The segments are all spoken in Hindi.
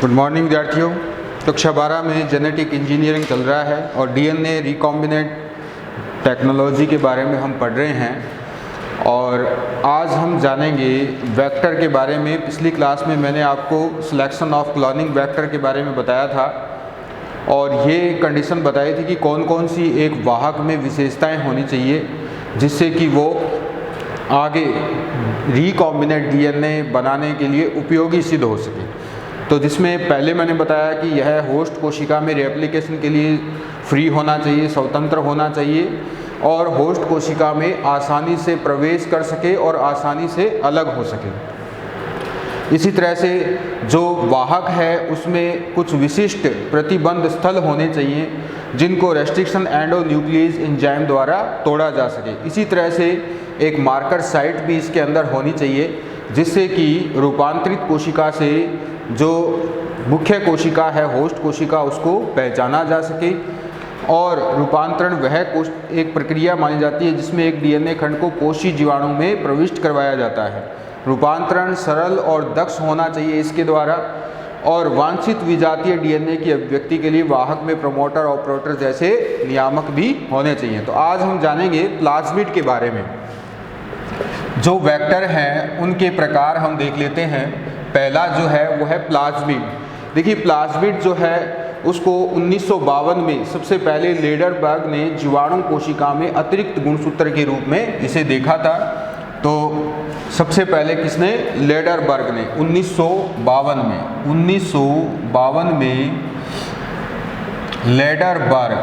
गुड मॉर्निंग विद्यार्थियों। कक्षा 12 में जेनेटिक इंजीनियरिंग चल रहा है और डीएनए रिकॉम्बिनेंट टेक्नोलॉजी के बारे में हम पढ़ रहे हैं और आज हम जानेंगे वेक्टर के बारे में। पिछली क्लास में मैंने आपको सिलेक्शन ऑफ क्लोनिंग वेक्टर के बारे में बताया था और ये कंडीशन बताई थी कि कौन कौन सी एक वाहक में विशेषताएं होनी चाहिए जिससे कि वो आगे रिकॉम्बिनेंट डीएनए बनाने के लिए उपयोगी सिद्ध हो सके। तो जिसमें पहले मैंने बताया कि यह होस्ट कोशिका में रेप्लिकेशन के लिए फ्री होना चाहिए, स्वतंत्र होना चाहिए और होस्ट कोशिका में आसानी से प्रवेश कर सके और आसानी से अलग हो सके। इसी तरह से जो वाहक है उसमें कुछ विशिष्ट प्रतिबंध स्थल होने चाहिए जिनको रेस्ट्रिक्शन एंडोन्यूक्लियस एंजाइम द्वारा तोड़ा जा सके। इसी तरह से एक मार्कर साइट भी इसके अंदर होनी चाहिए जिससे कि रूपांतरित कोशिका से जो मुख्य कोशिका है होस्ट कोशिका उसको पहचाना जा सके। और रूपांतरण वह एक प्रक्रिया मानी जाती है जिसमें एक डीएनए खंड को कोशी जीवाणु में प्रविष्ट करवाया जाता है। रूपांतरण सरल और दक्ष होना चाहिए इसके द्वारा और वांछित विजातीय डीएनए की अभिव्यक्ति के लिए वाहक में प्रमोटर ऑपरेटर जैसे नियामक भी होने चाहिए। तो आज हम जानेंगे प्लाज्मिड के बारे में। जो वेक्टर हैं उनके प्रकार हम देख लेते हैं। पहला जो है वो है प्लाज्मिड। देखिए प्लाज्मिड जो है उसको 1952 में सबसे पहले लेडरबर्ग ने जीवाणु कोशिका में अतिरिक्त गुणसूत्र के रूप में इसे देखा था। तो सबसे पहले किसने? लेडरबर्ग ने 1952 में लेडरबर्ग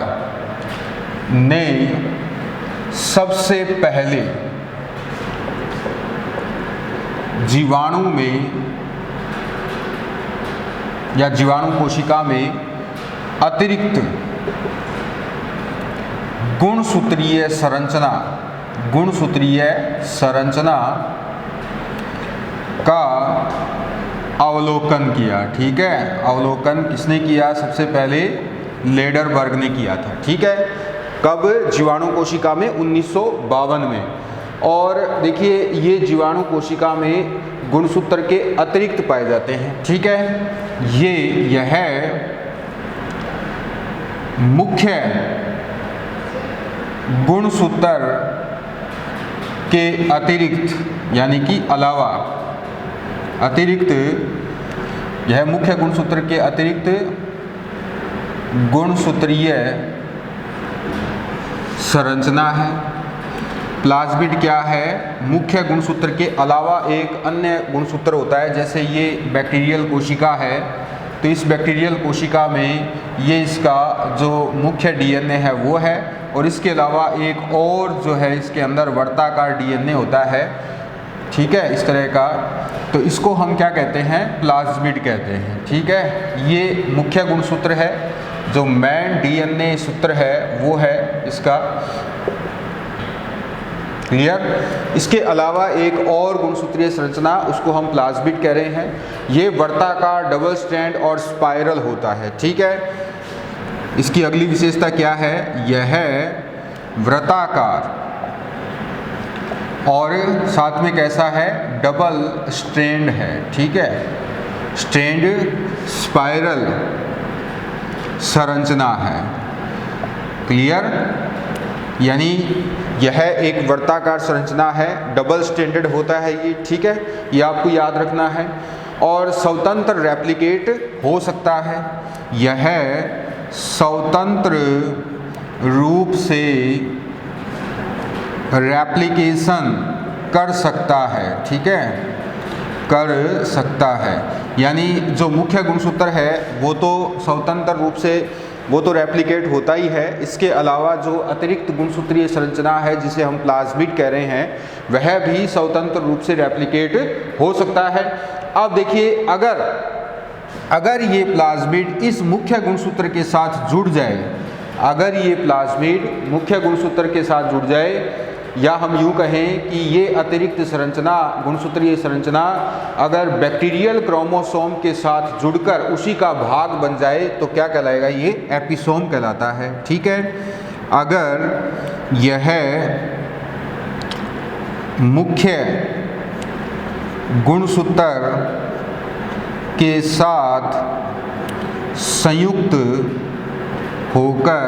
ने सबसे पहले जीवाणु में या जीवाणु कोशिका में अतिरिक्त गुणसूत्रीय संरचना का अवलोकन किया। ठीक है, अवलोकन किसने किया? सबसे पहले लेडरबर्ग ने किया था। ठीक है, कब? जीवाणु कोशिका में 1952 में। और देखिए ये जीवाणु कोशिका में गुणसूत्र के अतिरिक्त पाए जाते हैं। ठीक है, यह मुख्य गुणसूत्र के अतिरिक्त यानी कि अलावा यह मुख्य गुणसूत्र के अतिरिक्त गुणसूत्रीय संरचना है। प्लाज्मिड क्या है? मुख्य गुणसूत्र के अलावा एक अन्य गुणसूत्र होता है। जैसे ये बैक्टीरियल कोशिका है तो इस बैक्टीरियल कोशिका में ये इसका जो मुख्य डीएनए है वो है और इसके अलावा एक और जो है इसके अंदर वर्ताकार डीएनए होता है। ठीक है, इस तरह का। तो इसको हम क्या कहते हैं? प्लाज्मिड कहते हैं। ठीक है, ये मुख्य गुणसूत्र है। जो मेन डीएनए सूत्र है वो है इसका। क्लियर? इसके अलावा एक और गुणसूत्रीय संरचना उसको हम प्लाज्मिड कह रहे हैं। ये वर्ताकार, डबल स्ट्रैंड और स्पाइरल होता है। ठीक है, इसकी अगली विशेषता क्या है? यह वृत्ताकार और साथ में कैसा है? डबल स्ट्रैंड है। ठीक है, स्ट्रैंड स्पाइरल संरचना है। क्लियर? यानी यह एक वर्ताकार संरचना है, डबल स्ट्रैंडेड होता है ये। ठीक है, ये आपको याद रखना है और स्वतंत्र रेप्लिकेट हो सकता है। यह स्वतंत्र रूप से रेप्लिकेशन कर सकता है। ठीक है, कर सकता है। यानी जो मुख्य गुणसूत्र है वो तो स्वतंत्र रूप से वो तो रेप्लिकेट होता ही है। इसके अलावा जो अतिरिक्त गुणसूत्रीय संरचना है जिसे हम प्लाज्मिड कह रहे हैं वह भी स्वतंत्र रूप से रेप्लिकेट हो सकता है। अब देखिए अगर ये प्लाज्मिड इस मुख्य गुणसूत्र के साथ जुड़ जाए, अगर ये प्लाज्मिड मुख्य गुणसूत्र के साथ जुड़ जाए या हम यूँ कहें कि ये अतिरिक्त संरचना, गुणसूत्रीय संरचना अगर बैक्टीरियल क्रोमोसोम के साथ जुड़कर उसी का भाग बन जाए तो क्या कहलाएगा? ये एपिसोम कहलाता है। ठीक है, अगर यह मुख्य गुणसूत्र के साथ संयुक्त होकर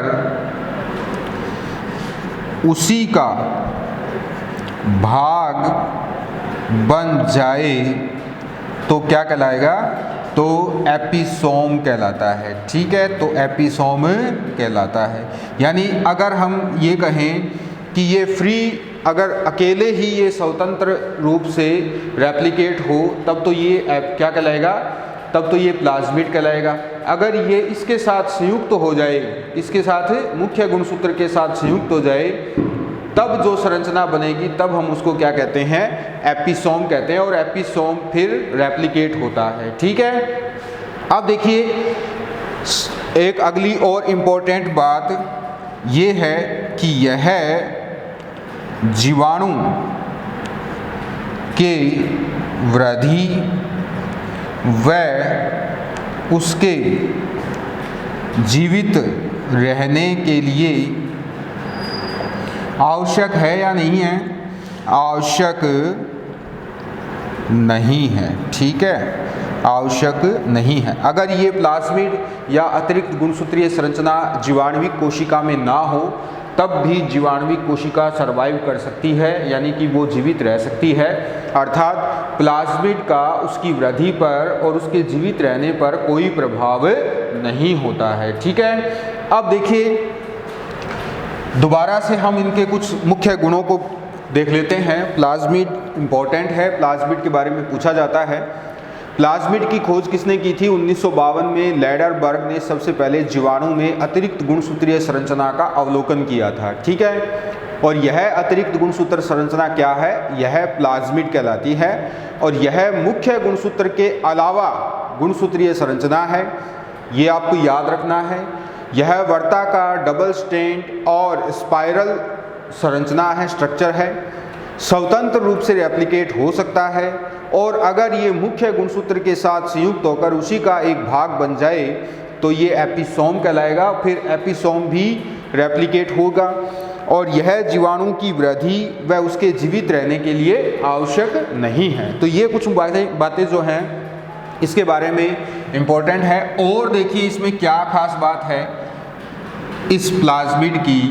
उसी का भाग बन जाए तो क्या कहलाएगा? तो एपिसोम कहलाता है। ठीक है, तो एपिसोम कहलाता है। यानी अगर हम ये कहें कि ये फ्री, अगर अकेले ही ये स्वतंत्र रूप से रेप्लिकेट हो तब तो ये क्या कहलाएगा? तब तो ये प्लाज्मिड कहलाएगा। अगर ये इसके साथ संयुक्त हो जाए, इसके साथ मुख्य गुणसूत्र के साथ संयुक्त हो जाए, तब जो संरचना बनेगी तब हम उसको क्या कहते हैं? एपिसोम कहते हैं। और एपिसोम फिर रेप्लिकेट होता है। ठीक है, अब देखिए एक अगली और इम्पोर्टेंट बात ये है कि यह जीवाणु के वृद्धि व उसके जीवित रहने के लिए आवश्यक है या नहीं है? आवश्यक नहीं है। ठीक है, आवश्यक नहीं है। अगर ये प्लाज्मिड या अतिरिक्त गुणसूत्रीय संरचना जीवाणुविक कोशिका में ना हो तब भी जीवाणुविक कोशिका सर्वाइव कर सकती है, यानी कि वो जीवित रह सकती है। अर्थात प्लाज्मिड का उसकी वृद्धि पर और उसके जीवित रहने पर कोई प्रभाव नहीं होता है। ठीक है, अब देखिए दोबारा से हम इनके कुछ मुख्य गुणों को देख लेते हैं। प्लाज्मिड इम्पोर्टेंट है, प्लाज्मिड के बारे में पूछा जाता है। प्लाज्मिड की खोज किसने की थी? 1952 में लैडरबर्ग ने सबसे पहले जीवाणु में अतिरिक्त गुणसूत्रीय संरचना का अवलोकन किया था। ठीक है, और यह अतिरिक्त गुणसूत्र संरचना क्या है? यह प्लाज्मिड कहलाती है। और यह मुख्य गुणसूत्र के अलावा गुणसूत्रीय संरचना है, ये आपको याद रखना है। यह वर्ताकार, डबल स्टैंड और स्पाइरल संरचना है, स्ट्रक्चर है। स्वतंत्र रूप से रेप्लिकेट हो सकता है और अगर ये मुख्य गुणसूत्र के साथ संयुक्त होकर उसी का एक भाग बन जाए तो ये एपिसोम कहलाएगा। फिर एपिसोम भी रेप्लिकेट होगा और यह जीवाणु की वृद्धि व उसके जीवित रहने के लिए आवश्यक नहीं है। तो ये कुछ बातें जो हैं इसके बारे में इम्पोर्टेंट है। और देखिए इसमें क्या खास बात है, इस प्लाज्मिड की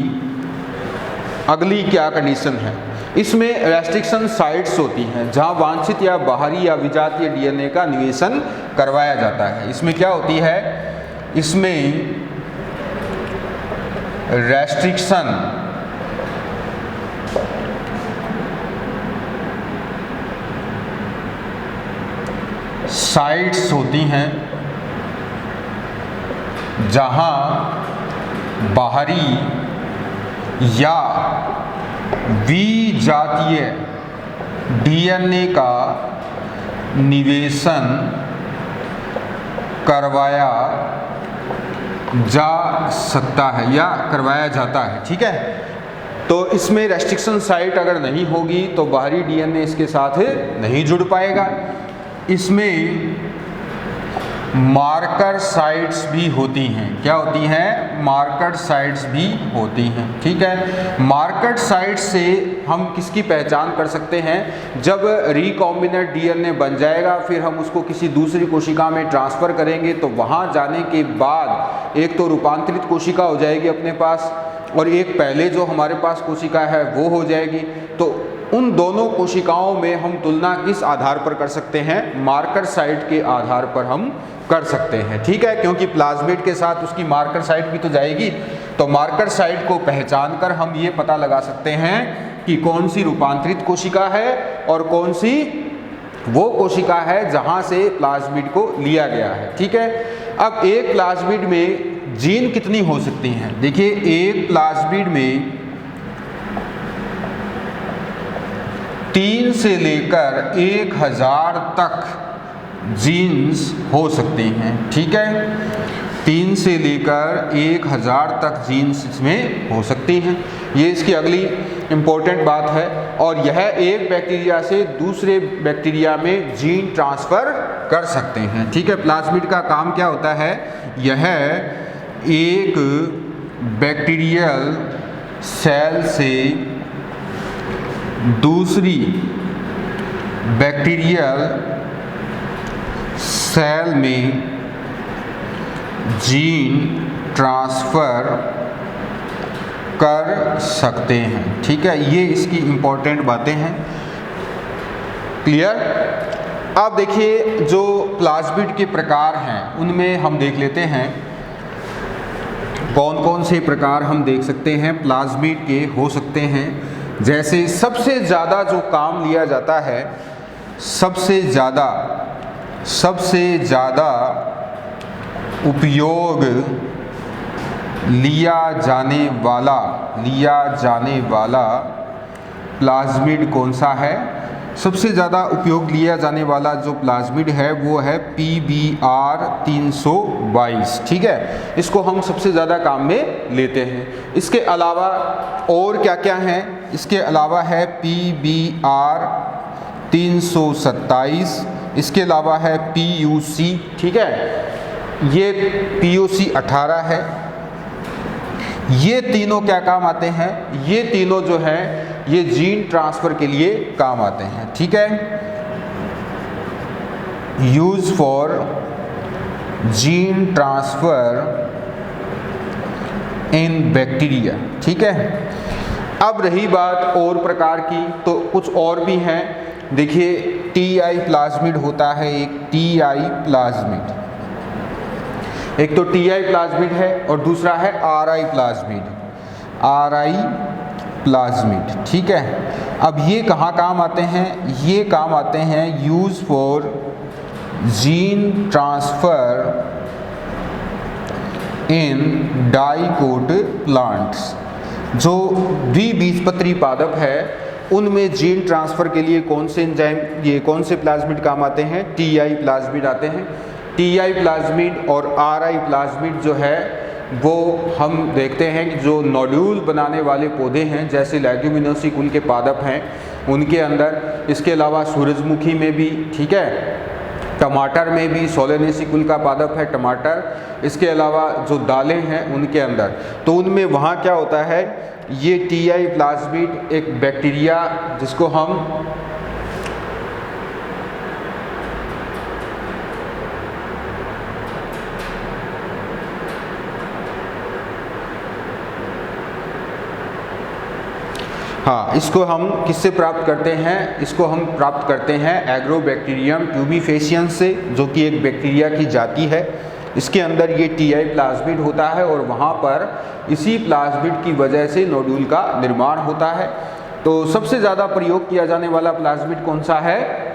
अगली क्या कंडीशन है? इसमें रेस्ट्रिक्शन साइट्स होती हैं जहां वांछित या बाहरी या विजातीय डीएनए का निवेशन करवाया जाता है। इसमें क्या होती है? इसमें रेस्ट्रिक्शन साइट्स होती हैं जहां बाहरी या विजातीय डीएनए का निवेशन करवाया जा सकता है या करवाया जाता है। ठीक है, तो इसमें रेस्ट्रिक्शन साइट अगर नहीं होगी तो बाहरी डीएनए इसके साथ नहीं जुड़ पाएगा। इसमें मार्कर साइट्स भी होती हैं। क्या होती हैं? मार्कर साइट्स भी होती हैं। ठीक है, मार्कर साइट्स से हम किसकी पहचान कर सकते हैं? जब रिकॉम्बिनेंट डीएनए बन जाएगा फिर हम उसको किसी दूसरी कोशिका में ट्रांसफ़र करेंगे तो वहाँ जाने के बाद एक तो रूपांतरित कोशिका हो जाएगी अपने पास और एक पहले जो हमारे पास कोशिका है वो हो जाएगी। तो उन दोनों कोशिकाओं में हम तुलना किस आधार पर कर सकते हैं? मार्कर साइट के आधार पर हम कर सकते हैं। ठीक है, क्योंकि प्लाज्मिड के साथ उसकी मार्कर साइट भी तो जाएगी, तो मार्कर साइट को पहचान कर हम ये पता लगा सकते हैं कि कौन सी रूपांतरित कोशिका है और कौन सी वो कोशिका है जहां से प्लाज्मिड को लिया गया है। ठीक है, अब एक प्लाज्मिड में जीन कितनी हो सकती हैं? देखिए एक प्लाज्मिड में 3 से लेकर 1000 तक जीन्स हो सकते हैं। ठीक है, 3 से लेकर 1000 तक जीन्स इसमें हो सकती हैं। ये इसकी अगली इम्पोर्टेंट बात है। और यह एक बैक्टीरिया से दूसरे बैक्टीरिया में जीन ट्रांसफ़र कर सकते हैं। ठीक है, प्लाज्मिड का काम क्या होता है? यह एक बैक्टीरियल सेल से दूसरी बैक्टीरियल सेल में जीन ट्रांसफ़र कर सकते हैं। ठीक है, ये इसकी इम्पोर्टेंट बातें हैं। क्लियर? अब देखिए जो प्लाज्मिड के प्रकार हैं उनमें हम देख लेते हैं कौन कौन से प्रकार हम देख सकते हैं प्लाज्मिड के हो सकते हैं। जैसे सबसे ज़्यादा जो काम लिया जाता है, सबसे ज़्यादा उपयोग लिया जाने वाला प्लाज्मिड कौन सा है? सबसे ज़्यादा उपयोग लिया जाने वाला जो प्लाज्मिड है वो है PBr 322। ठीक है, इसको हम सबसे ज़्यादा काम में लेते हैं। इसके अलावा और क्या क्या हैं? इसके अलावा है PBr 327, इसके अलावा है PUC। ठीक है, ये PUC 18 है। ये तीनों क्या काम आते हैं? ये तीनों जो है ये जीन ट्रांसफ़र के लिए काम आते हैं। ठीक है, use for gene transfer in bacteria. ठीक है, अब रही बात और प्रकार की, तो कुछ और भी हैं। देखिए TI प्लाज्मिड होता है, एक TI प्लाज्मिड, एक तो TI प्लाज्मिड है और दूसरा है RI प्लाज्मिड। ठीक है, अब ये कहाँ काम आते हैं? ये काम आते हैं use for gene transfer in dicot plants. जो द्विबीजपत्री पादप है उनमें जीन ट्रांसफ़र के लिए कौन से एंजाइम, ये कौन से प्लाज्मिड काम आते हैं? TI प्लाज्मिड आते हैं। TI प्लाज्मिड और RI प्लाज्मिड जो है वो हम देखते हैं कि जो नोड्यूल बनाने वाले पौधे हैं जैसे लेग्यूमिनोसी कुल के पादप हैं उनके अंदर, इसके अलावा सूरजमुखी में भी, ठीक है, टमाटर में भी, सोलेनेसी कुल का पादप है टमाटर, इसके अलावा जो दालें हैं उनके अंदर, तो उनमें वहाँ क्या होता है, ये TI प्लाज्मिड एक बैक्टीरिया जिसको हम इसको हम किससे प्राप्त करते हैं? इसको हम प्राप्त करते हैं एग्रोबैक्टीरियम ट्यूबिफेसियंस से, जो कि एक बैक्टीरिया की जाति है। इसके अंदर ये TI प्लाज्मिड होता है और वहाँ पर इसी प्लाज्मिड की वजह से नोड्यूल का निर्माण होता है। तो सबसे ज़्यादा प्रयोग किया जाने वाला प्लाज्मिड कौन सा है?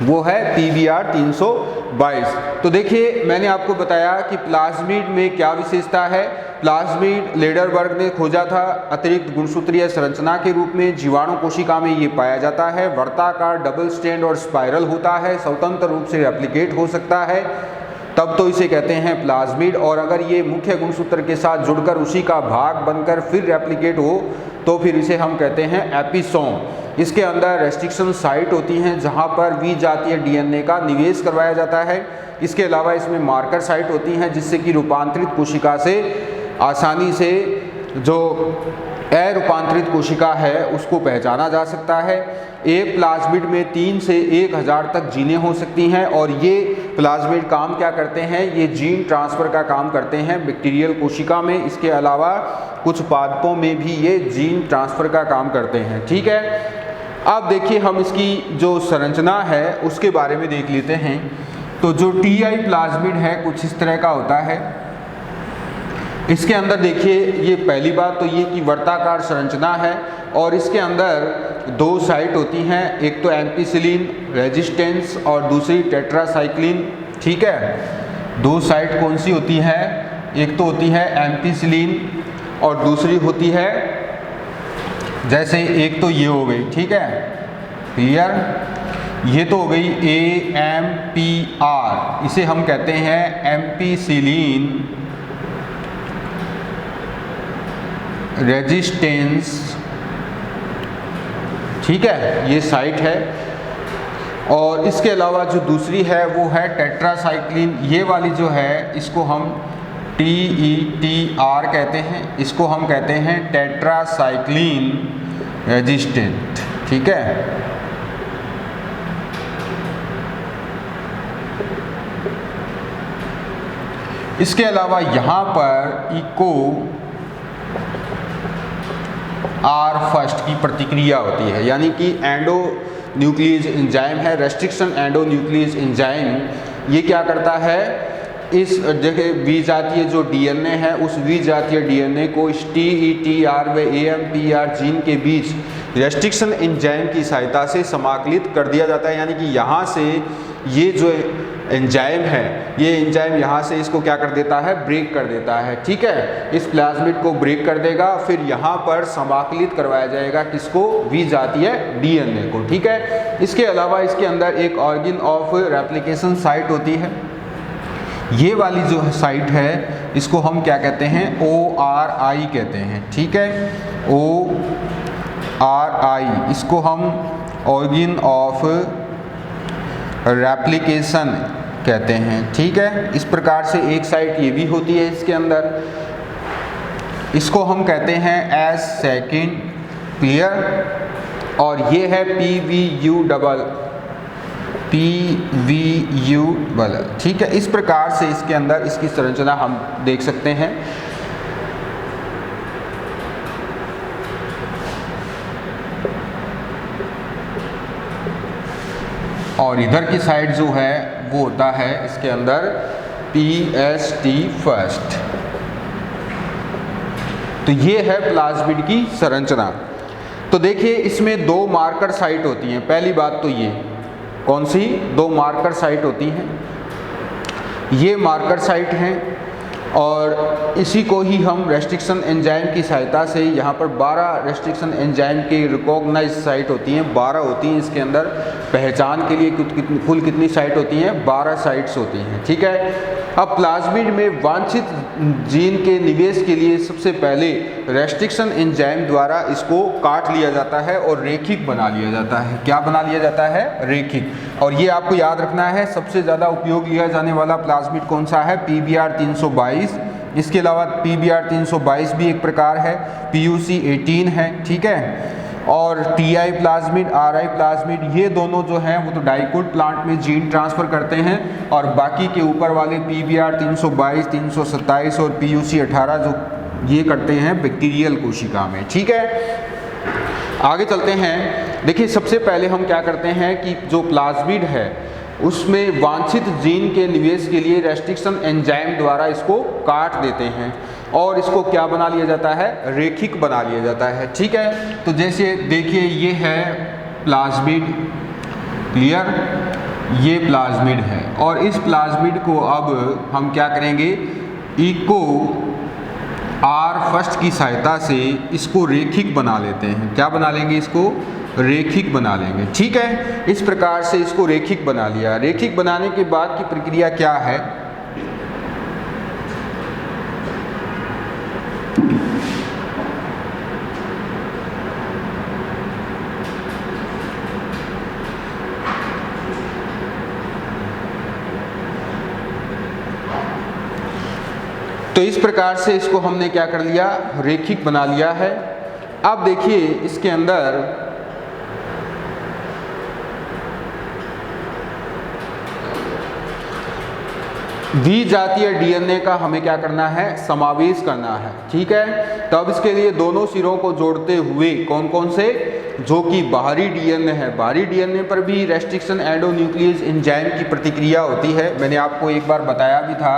वो है PBr 322। तो देखिए मैंने आपको बताया कि प्लाज्मिड में क्या विशेषता है। प्लाज्मिड लेडरबर्ग ने खोजा था अतिरिक्त गुणसूत्रीय संरचना के रूप में, जीवाणु कोशिका में ये पाया जाता है, वर्ताकार, डबल स्टैंड और स्पाइरल होता है, स्वतंत्र रूप से रेप्लिकेट हो सकता है, तब तो इसे कहते हैं प्लाज्मिड। और अगर ये मुख्य गुणसूत्र के साथ जुड़कर उसी का भाग बनकर फिर रेप्लिकेट हो तो फिर इसे हम कहते हैं एपिसोम। इसके अंदर रेस्ट्रिक्शन साइट होती हैं जहाँ पर विजातीय DNA का निवेश करवाया जाता है। इसके अलावा इसमें मार्कर साइट होती हैं जिससे कि रूपांतरित कोशिका से आसानी से जो अरूपांतरित कोशिका है उसको पहचाना जा सकता है। एक प्लाज्मिड में 3 से 1000 तक जीनें हो सकती हैं और ये प्लाज्मिड काम क्या करते हैं? ये जीन ट्रांसफ़र का काम करते हैं बैक्टीरियल कोशिका में। इसके अलावा कुछ पादपों में भी ये जीन ट्रांसफ़र का काम करते हैं। ठीक है, अब देखिए हम इसकी जो संरचना है उसके बारे में देख लेते हैं। तो जो TI प्लाज्मिड है कुछ इस तरह का होता है। इसके अंदर देखिए ये पहली बात तो ये कि वर्ताकार संरचना है और इसके अंदर 2 साइट होती हैं, एक तो एम्पिसिलिन रेजिस्टेंस और दूसरी टेट्रासाइक्लिन। ठीक है, 2 साइट कौन सी होती है? एक तो होती है एम्पिसिलिन और दूसरी होती है, जैसे एक तो ये हो गई, ठीक है, क्लियर, ये तो हो गई AMPR, इसे हम कहते हैं एम्पिसिलिन रेजिस्टेंस। ठीक है, ये साइट है। और इसके अलावा जो दूसरी है वो है टेट्रासाइक्लिन। ये वाली जो है इसको हम TETR कहते हैं, इसको हम कहते हैं टेट्रासाइक्लिन रेजिस्टेंट। ठीक है, इसके अलावा यहाँ पर इको आर फर्स्ट की प्रतिक्रिया होती है, यानी कि एंडो न्यूक्लियस एंजाइम है, रेस्ट्रिक्शन एंडो न्यूक्लियस एंजाइम। ये क्या करता है, इस जगह विजातीय जो डीएनए है उस विजातीय डीएनए को इस TETR व AMPR जीन के बीच रेस्ट्रिक्शन एंजाइम की सहायता से समाकलित कर दिया जाता है। यानी कि यहाँ से ये जो एंजाइम है, ये एंजाइम यहाँ से इसको क्या कर देता है, ब्रेक कर देता है। ठीक है, इस प्लाज्मिड को ब्रेक कर देगा, फिर यहाँ पर समाकलित करवाया जाएगा किसको, विजातीय डीएनए को। ठीक है, इसके अलावा इसके अंदर एक ऑर्गन ऑफ रेप्लिकेशन साइट होती है। ये वाली जो साइट है इसको हम क्या कहते हैं, ORI कहते हैं। ठीक है, ORI, इसको हम ऑर्गन ऑफ रेप्लिकेशन कहते हैं। ठीक है, इस प्रकार से एक साइट ये भी होती है इसके अंदर, इसको हम कहते हैं एस सेकेंड क्लियर, और ये है PVU डबल। ठीक है, इस प्रकार से इसके अंदर इसकी संरचना हम देख सकते हैं। और इधर की साइड जो है वो होता है इसके अंदर PST फर्स्ट। तो ये है प्लाज्मिड की संरचना। तो देखिए इसमें दो मार्कर साइट होती हैं। पहली बात तो ये कौन सी, दो मार्कर साइट होती हैं, ये मार्कर साइट हैं, और इसी को ही हम रेस्ट्रिक्शन एंजाइम की सहायता से यहाँ पर 12 रेस्ट्रिक्शन एंजाइम की रिकॉग्नाइज साइट होती हैं, 12 होती हैं इसके अंदर। पहचान के लिए कुल कितनी साइट होती हैं, 12 साइट्स होती हैं। ठीक है, अब प्लाज्मिड में वांछित जीन के निवेश के लिए सबसे पहले रेस्ट्रिक्शन एंजाइम द्वारा इसको काट लिया जाता है और रेखिक बना लिया जाता है। क्या बना लिया जाता है, रेखिक। और ये आपको याद रखना है, सबसे ज़्यादा उपयोग लिया जाने वाला प्लाज्मिड कौन सा है, PBr 322। इसके अलावा PBr 322 भी एक प्रकार है, PUC 18 है। ठीक है, और TI प्लाज्मिड, RI प्लाज्मिड, ये दोनों जो हैं वो तो डाइकोट प्लांट में जीन ट्रांसफ़र करते हैं, और बाकी के ऊपर वाले PBr 322, 327 और PUC 18 जो ये करते हैं बैक्टीरियल कोशिका में। ठीक है, आगे चलते हैं। देखिए सबसे पहले हम क्या करते हैं कि जो प्लाज्मिड है उसमें वांछित जीन के निवेश के लिए रेस्ट्रिक्शन एंजाइम द्वारा इसको काट देते हैं और इसको क्या बना लिया जाता है, रेखिक बना लिया जाता है। ठीक है, तो जैसे देखिए ये है प्लाज्मिड, क्लियर, ये प्लाज्मिड है, और इस प्लाज्मिड को अब हम क्या करेंगे, इको आर फर्स्ट की सहायता से इसको रेखिक बना लेते हैं। क्या बना लेंगे, इसको रेखिक बना लेंगे। ठीक है, इस प्रकार से इसको रेखिक बना लिया। रेखिक बनाने के बाद की प्रक्रिया क्या है, तो इस प्रकार से इसको हमने क्या कर लिया, रेखिक बना लिया है। अब देखिए इसके अंदर द्विजातीय डीएनए का हमें क्या करना है, समावेश करना है। ठीक है, तो अब इसके लिए दोनों सिरों को जोड़ते हुए कौन कौन से, जो कि बाहरी डीएनए है, बाहरी डीएनए पर भी रेस्ट्रिक्शन एंडोन्यूक्लियस एंजाइम की प्रतिक्रिया होती है। मैंने आपको एक बार बताया भी था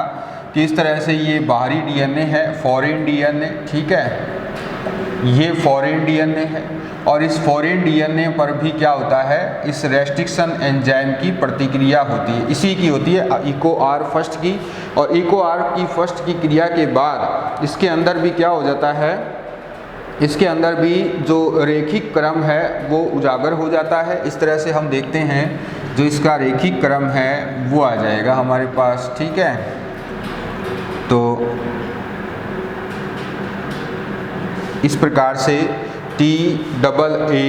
कि इस तरह से ये बाहरी डीएनए है, फॉरेन डीएनए। ठीक है, ये फॉरेन डीएनए है, और इस फॉरेन डीएनए पर भी क्या होता है, इस रेस्ट्रिक्शन एंजाइम की प्रतिक्रिया होती है। इसी की होती है इको आर फर्स्ट की, और इको आर की फर्स्ट की क्रिया के बाद इसके अंदर भी क्या हो जाता है, इसके अंदर भी जो रेखिक क्रम है वो उजागर हो जाता है। इस तरह से हम देखते हैं जो इसका रेखिक क्रम है वो आ जाएगा हमारे पास। ठीक है, तो इस प्रकार से TAA,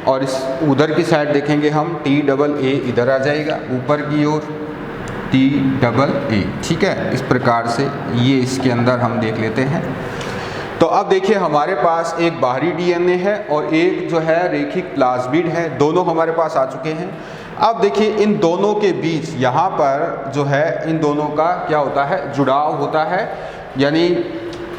और इस उधर की साइड देखेंगे हम TAA इधर आ जाएगा ऊपर की ओर TAA। ठीक है, इस प्रकार से ये इसके अंदर हम देख लेते हैं। तो अब देखिए हमारे पास एक बाहरी डीएनए है और एक जो है रेखिक प्लाज्मिड है, दोनों हमारे पास आ चुके हैं। अब देखिए इन दोनों के बीच यहाँ पर जो है इन दोनों का क्या होता है, जुड़ाव होता है। यानी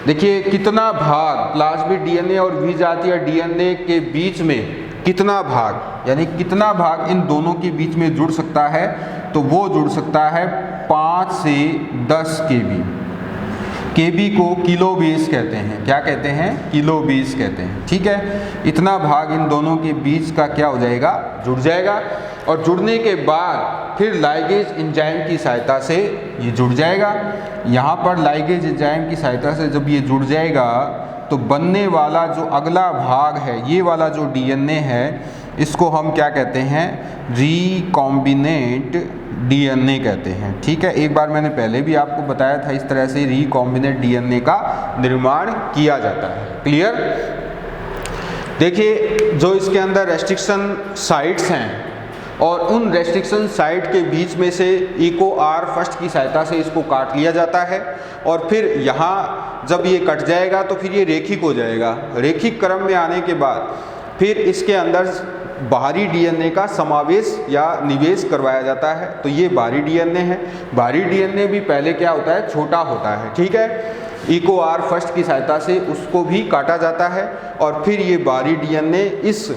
देखिए कितना भाग प्लाज्मिड डीएनए और विजातीय डीएनए के बीच में कितना भाग, यानी कितना भाग इन दोनों के बीच में जुड़ सकता है, तो वो जुड़ सकता है 5 से 10 केबी। केबी को किलो बेस कहते हैं, क्या कहते हैं, किलो बेस कहते हैं। ठीक है, इतना भाग इन दोनों के बीच का क्या हो जाएगा, जुड़ जाएगा। और जुड़ने के बाद फिर लाइगेज एंजाइम की सहायता से ये जुड़ जाएगा। यहाँ पर लाइगेज एंजाइम की सहायता से जब ये जुड़ जाएगा तो बनने वाला जो अगला भाग है, ये वाला जो डीएनए है, इसको हम क्या कहते हैं, रिकॉम्बिनेट डीएनए कहते हैं। ठीक है, एक बार मैंने पहले भी आपको बताया था, इस तरह से रिकॉम्बिनेट डीएनए का निर्माण किया जाता है। क्लियर। देखिए जो इसके अंदर रेस्ट्रिक्शन साइट्स हैं और उन रेस्ट्रिक्शन साइट के बीच में से EcoR फर्स्ट की सहायता से इसको काट लिया जाता है और फिर यहाँ जब ये कट जाएगा तो फिर ये रेखिक हो जाएगा। रेखिक क्रम में आने के बाद फिर इसके अंदर बाहरी डीएनए का समावेश या निवेश करवाया जाता है। तो ये बाहरी डीएनए है। बाहरी डीएनए भी पहले क्या होता है, छोटा होता है। ठीक है, EcoR फर्स्ट की सहायता से उसको भी काटा जाता है और फिर ये बाहरी डीएनए इस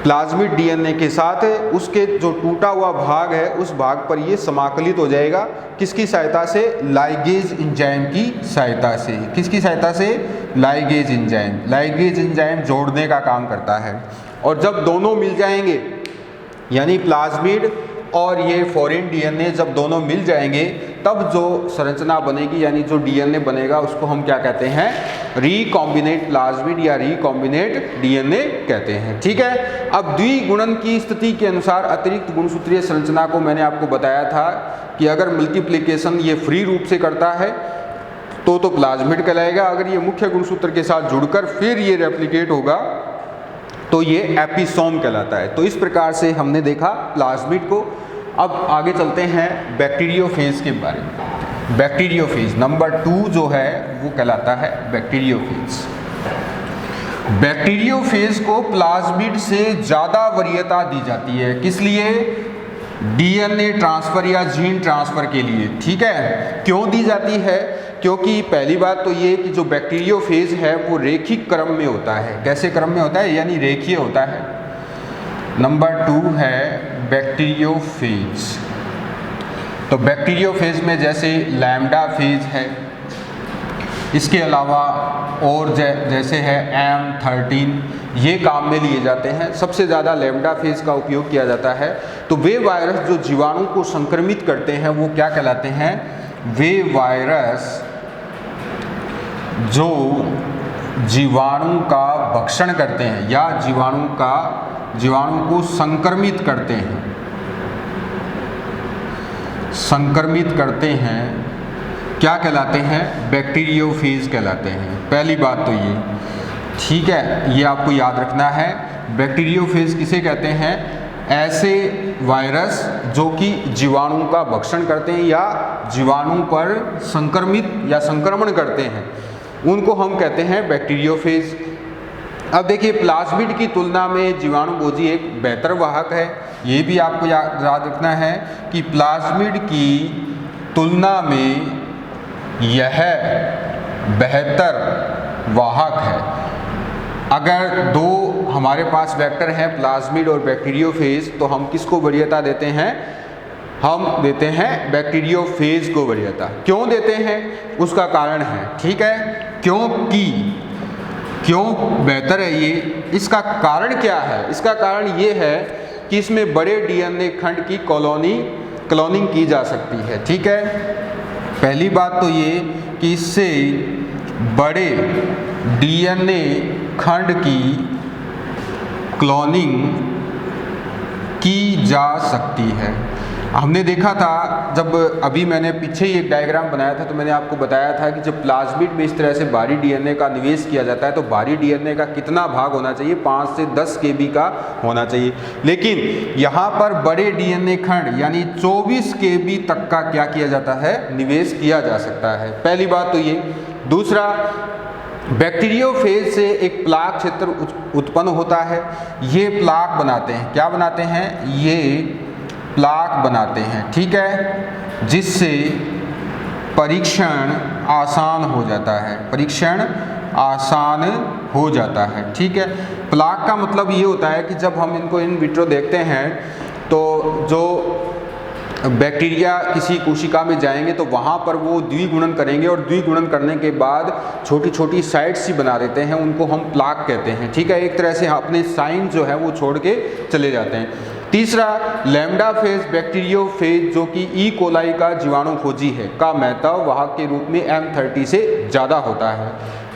प्लाज्मिड डीएनए के साथ उसके जो टूटा हुआ भाग है उस भाग पर ये समाकलित हो जाएगा। किसकी सहायता से, लाइगेज एंजाइम की सहायता से। किसकी सहायता से, लाइगेज एंजाइम। लाइगेज एंजाइम जोड़ने का काम करता है। और जब दोनों मिल जाएंगे, यानी प्लाज्मिड और ये फॉरेन डीएनए जब दोनों मिल जाएंगे, तब जो संरचना बनेगी, यानी जो डीएनए बनेगा, उसको हम क्या कहते हैं, रिकॉम्बिनेट प्लाज्मिड या रिकॉम्बिनेट डीएनए कहते हैं। ठीक है, अब द्विगुणन की स्थिति के अनुसार अतिरिक्त गुणसूत्रीय संरचना को मैंने आपको बताया था कि अगर मल्टीप्लिकेशन ये फ्री रूप से करता है तो प्लाज्मिड कहलाएगा। अगर ये मुख्य गुणसूत्र के साथ जुड़कर फिर ये रेप्लिकेट होगा तो ये एपिसोम कहलाता है। तो इस प्रकार से हमने देखा प्लाज्मिड को। अब आगे चलते हैं बैक्टीरियोफेज के बारे में। बैक्टीरियोफेज नंबर 2 जो है वो कहलाता है बैक्टीरियोफेज। बैक्टीरियोफेज को प्लाज्मिड से ज़्यादा वरीयता दी जाती है। किस लिए, डीएनए ट्रांसफर या जीन ट्रांसफर के लिए। ठीक है, क्यों दी जाती है, क्योंकि पहली बात तो ये कि जो बैक्टीरियोफेज है वो रेखिक क्रम में होता है। कैसे क्रम में होता है, यानी रेखीय होता है। नंबर 2 है बैक्टीरियोफेज। तो बैक्टीरियोफेज में जैसे लैम्डा फेज है, इसके अलावा और जैसे है M13, ये काम में लिए जाते हैं। सबसे ज़्यादा लैम्डा फेज का उपयोग किया जाता है। तो वे वायरस जो जीवाणु को संक्रमित करते हैं वो क्या कहलाते हैं, वे वायरस जो जीवाणु का भक्षण करते हैं या जीवाणु को संक्रमित करते हैं, क्या कहलाते हैं, बैक्टीरियोफेज कहलाते हैं। पहली बात तो ये, ठीक है, ये आपको याद रखना है। बैक्टीरियोफेज किसे कहते हैं, ऐसे वायरस जो कि जीवाणु का भक्षण करते हैं या जीवाणु पर संक्रमित या संक्रमण करते हैं, उनको हम कहते हैं बैक्टीरियोफेज। अब देखिए प्लाज्मिड की तुलना में जीवाणुभोजी एक बेहतर वाहक है। ये भी आपको याद रखना है कि प्लाज्मिड की तुलना में यह बेहतर वाहक है। अगर दो हमारे पास वेक्टर हैं, प्लाज्मिड और बैक्टीरियोफेज, तो हम किसको वरीयता देते हैं, हम देते हैं बैक्टीरियोफेज को वरीयता। क्यों देते हैं, उसका कारण है। ठीक है, क्यों बेहतर है ये, इसका कारण क्या है, इसका कारण ये है कि इसमें बड़े डीएनए खंड की क्लोनिंग की जा सकती है। ठीक है, पहली बात तो ये कि इससे बड़े डीएनए खंड की क्लोनिंग की जा सकती है। हमने देखा था, जब अभी मैंने पीछे ही एक डायग्राम बनाया था तो मैंने आपको बताया था कि जब प्लाज्मिड में इस तरह से बाहरी डीएनए का निवेश किया जाता है तो बाहरी डीएनए का कितना भाग होना चाहिए, 5 से 10 केबी का होना चाहिए। लेकिन यहाँ पर बड़े डीएनए खंड यानी 24 केबी तक का क्या किया जाता है, निवेश किया जा सकता है। पहली बात तो ये। दूसरा, बैक्टीरियोफेज से एक प्लाक क्षेत्र उत्पन्न होता है। ये प्लाक बनाते हैं, क्या बनाते हैं, ये प्लाक बनाते हैं, ठीक है, जिससे परीक्षण आसान हो जाता है, परीक्षण आसान हो जाता है, ठीक है। प्लाक का मतलब ये होता है कि जब हम इनको इन विट्रो देखते हैं तो जो बैक्टीरिया किसी कोशिका में जाएंगे तो वहाँ पर वो द्विगुणन करेंगे और द्विगुणन करने के बाद छोटी छोटी साइट्स ही बना देते हैं, उनको हम प्लाक कहते हैं, ठीक है। एक तरह से अपने साइन जो है वो छोड़ के चले जाते हैं। तीसरा, लैम्डा फेज बैक्टीरियोफेज जो कि ई कोलाई का जीवाणु खोजी है का महत्व वाहक के रूप में M30 से ज़्यादा होता है।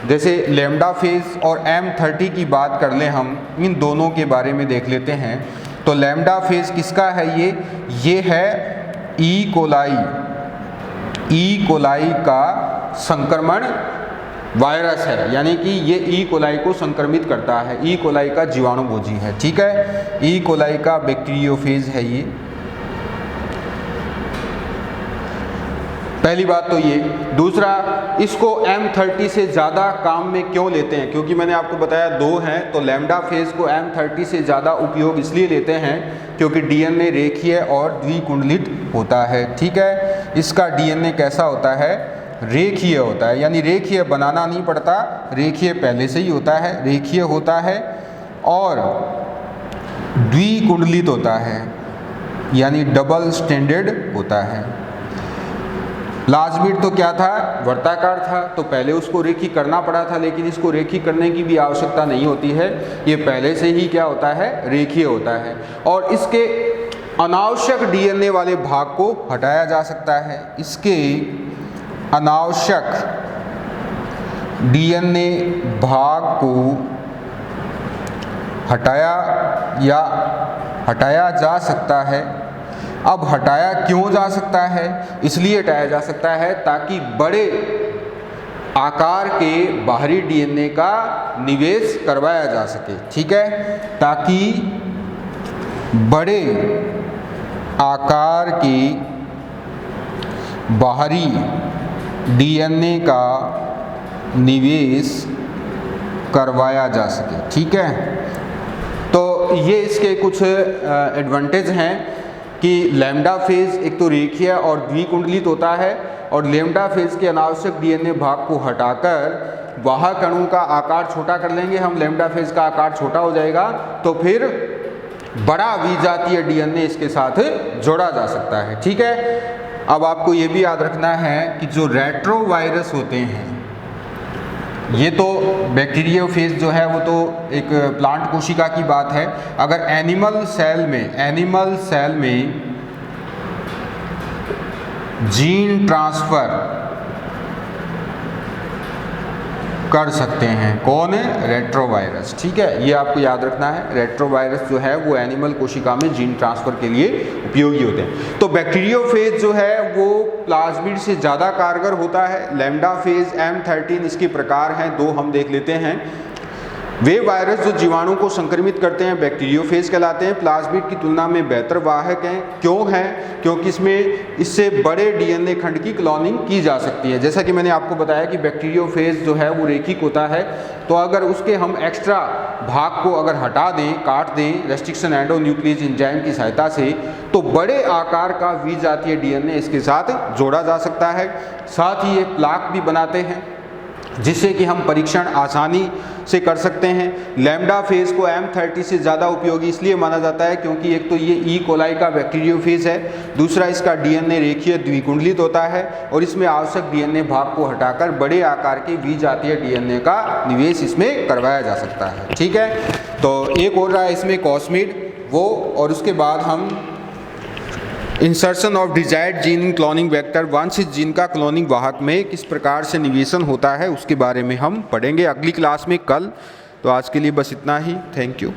जैसे लैम्डा फेज और M30 की बात कर लें, हम इन दोनों के बारे में देख लेते हैं। तो लैम्डा फेज किसका है? ये है ई कोलाई का संक्रमण वायरस है, यानी कि ये ई कोलाई को संक्रमित करता है, ई कोलाई का जीवाणु भोजी है, ठीक है। ई कोलाई का बैक्टीरियोफेज है ये। पहली बात तो ये। दूसरा, इसको M30 से ज़्यादा काम में क्यों लेते हैं? क्योंकि मैंने आपको बताया दो हैं, तो लैम्डा फेज को M30 से ज़्यादा उपयोग इसलिए लेते हैं क्योंकि डीएनए रेखीय और द्विकुंडलित होता है, ठीक है। इसका डीएनए कैसा होता है? रेखीय होता है, यानी रेखीय बनाना नहीं पड़ता, रेखीय पहले से ही होता है, रेखीय होता है और द्विकुंडलित होता है, यानी डबल स्टैंडर्ड होता है। प्लाज्मिड तो क्या था? वर्ताकार था, तो पहले उसको रेखी करना पड़ा था, लेकिन इसको रेखी करने की भी आवश्यकता नहीं होती है, ये पहले से ही क्या होता है? रेखीय होता है। और इसके अनावश्यक डीएनए वाले भाग को हटाया जा सकता है, इसके अनावश्यक डीएनए भाग को हटाया जा सकता है। अब हटाया क्यों जा सकता है? इसलिए हटाया जा सकता है ताकि बड़े आकार के बाहरी डीएनए का निवेश करवाया जा सके, ठीक है, ताकि बड़े आकार के बाहरी डीएनए का निवेश करवाया जा सके, ठीक है। तो ये इसके कुछ एडवांटेज हैं कि लैम्डा फेज एक तो रेखीय और द्विकुंडलित होता है, और लैम्डा फेज के अनावश्यक डीएनए भाग को हटाकर वाहक अणु का आकार छोटा कर लेंगे हम, लैम्डा फेज का आकार छोटा हो जाएगा, तो फिर बड़ा विजातीय डीएनए इसके साथ जोड़ा जा सकता है, ठीक है। अब आपको ये भी याद रखना है कि जो रेट्रोवायरस होते हैं, ये तो बैक्टीरियोफेज जो है वो तो एक प्लांट कोशिका की बात है। अगर एनिमल सेल में जीन ट्रांसफर कर सकते हैं, कौन है? रेट्रोवायरस, ठीक है, ये आपको याद रखना है। रेट्रोवायरस जो है वो एनिमल कोशिका में जीन ट्रांसफर के लिए उपयोगी होते हैं। तो बैक्टीरियोफेज जो है वो प्लाज्मिड से ज़्यादा कारगर होता है। लैम्डा फेज, M13 इसके प्रकार हैं, दो हम देख लेते हैं। वे वायरस जो जीवाणु को संक्रमित करते हैं बैक्टीरियोफेज कहलाते हैं। प्लाज्मिड की तुलना में बेहतर वाहक हैं। क्यों हैं? क्योंकि इससे बड़े डीएनए खंड की क्लोनिंग की जा सकती है। जैसा कि मैंने आपको बताया कि बैक्टीरियोफेज जो है वो रेखिक होता है, तो अगर उसके हम एक्स्ट्रा भाग को अगर हटा दें, काट दें रेस्ट्रिक्शन एंडोन्यूक्लियस एंजाइम की सहायता से, तो बड़े आकार का विजातीय डीएनए इसके साथ जोड़ा जा सकता है। साथ ही ये प्लाक भी बनाते हैं, जिससे कि हम परीक्षण आसानी से कर सकते हैं। लैम्डा फेज को M30 से ज़्यादा उपयोगी इसलिए माना जाता है क्योंकि एक तो ये ई कोलाई का बैक्टीरियोफेज है, दूसरा इसका डीएनए रेखीय द्विकुंडलित होता है, और इसमें आवश्यक डीएनए भाग को हटाकर बड़े आकार के विजातीय डीएनए का निवेश इसमें करवाया जा सकता है, ठीक है। तो एक और रहा इसमें कॉस्मिड वो, और उसके बाद हम insertion of desired gene in cloning vector, वांछित जीन का क्लोनिंग वाहक में किस प्रकार से निवेशन होता है उसके बारे में हम पढ़ेंगे अगली क्लास में कल। तो आज के लिए बस इतना ही। Thank you.